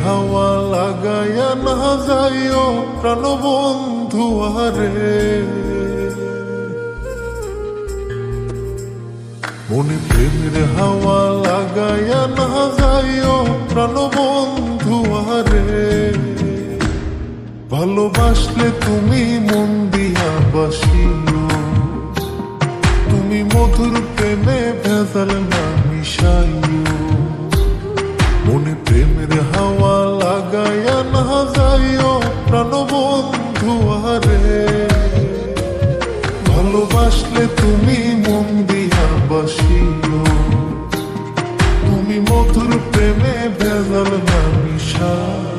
হাওয়া লাগাইয়া না যাইও প্রাণবন্ধু আরে, মনে প্রেমের হাওয়া লাগাইয়া না যাইও প্রাণবন্ধু আরে। ভালোবাসলে তুমি মন দিয়া বাসিও, তুমি মধুর প্রেমে ভেজাল না মিশাইও। মনে প্রেমের হাওয়া লাগাইয়া না যাইও প্রাণবন্ধু আরে। ভালোবাসলে তুমি মন দিয়া বাসিও, তুমি মধুর প্রেমে ভেজাল না মিশাইও।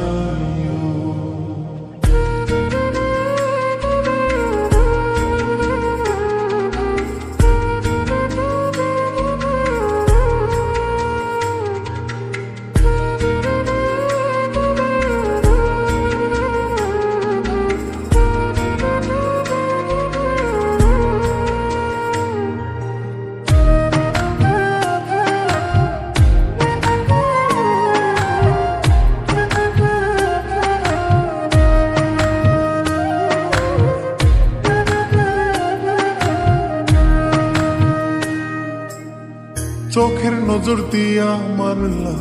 চোখের নজর দিয়া মারলা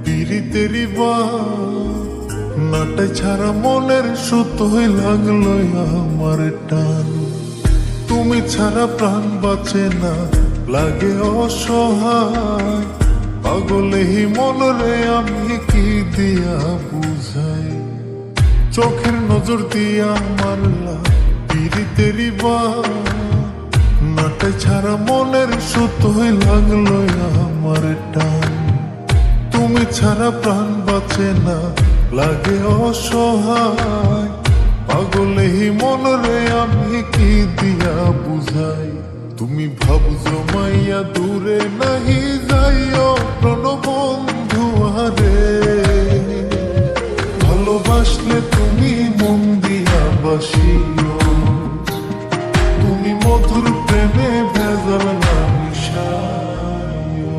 পিরিতেরি নাটাই ছাড়া মনের সুতোই লাগলো আমার টান। তুমি ছাড়া প্রাণ বাঁচে না, লাগে অসহায়। পাগলে হি মনরে আমি কি দিয়া বুঝাই। চোখের নজর দিয়া মারলা পিরিতেরি নাটাই ছাড়া মনের সুতোই লাগলো আমার টান। তুমি ছাড়া প্রাণ বাঁচে না, লাগে অসহায়। পাগলে হি মনরে আমি কি দিয়া বুঝাই। তুমি ভাবছো মাইয়া দূরে নাহি যাইও প্রাণবন্ধু আরে। ভালোবাসলে তুমি মন দিয়া বাসিও, তুমি মধুর প্রেমে ভেজাল না মিশাইও।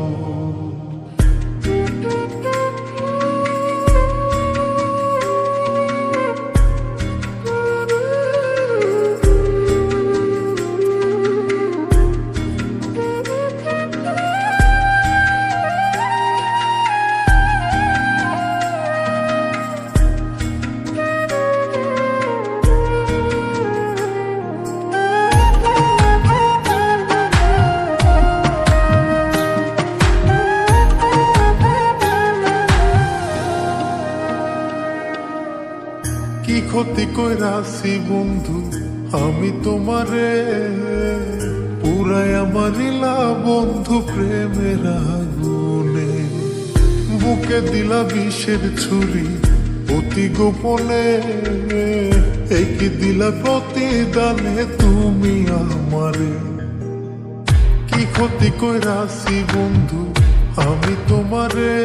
কি ক্ষতি কইরাছি বন্ধু আমি তোমারে, পুরাই আমারিলা বন্ধু প্রেমের আগুনে। বুকে দিলা বিষের ছুরি অতি গোপনে, এই কি দিলা প্রতিদানে তুমি আমারে। কি ক্ষতি কইরাছি বন্ধু আমি তোমারে,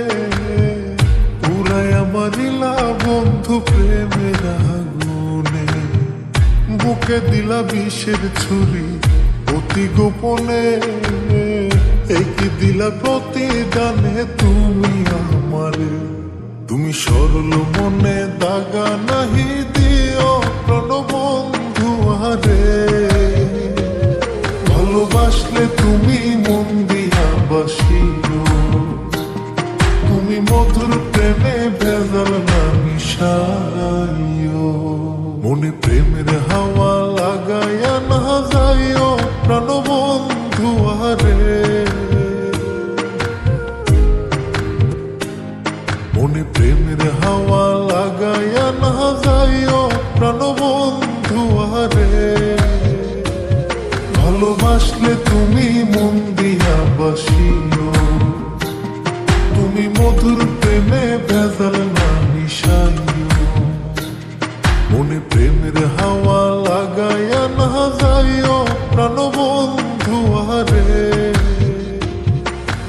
পুরাই আমারিলা বন্ধু প্রেমের আগুনে। বুকে দিলা বিষের ছুরি অতি গোপনে, এই কি দিলা প্রতিদানে তুমি আমারে। তুমি সরল মনে দাগা নাহি দিও প্রাণবন্ধু আরে। ভালোবাসলে তুমি মন দিয়া বাসিও, তুমি মধুর প্রেমে ভেজাল না মিশাইও। মনে প্রেমের হাওয়া লাগাইয়া না যাইও প্রাণবন্ধু আরে। মনে প্রেমের হাওয়া লাগাইয়া না যাইও প্রাণবন্ধু আরে। ভালোবাসলে তুমি মন দিয়া বাসিও, তুমি মধুর প্রেমে ভেজাল না মিশাইও। মনে প্রেমের হাওয়া লাগাইয়া না যাইও প্রাণবন্ধু আরে।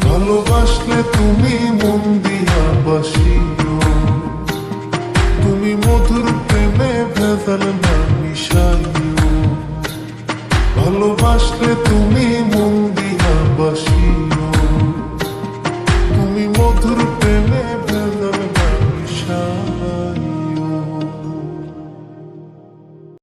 ভালোবাসলে তুমি মন দিয়া বাসিও, তুমি মধুর প্রেমে ভেজাল না মিশাইও। ভালোবাসলে তুমি মন দিয়া বাসিও।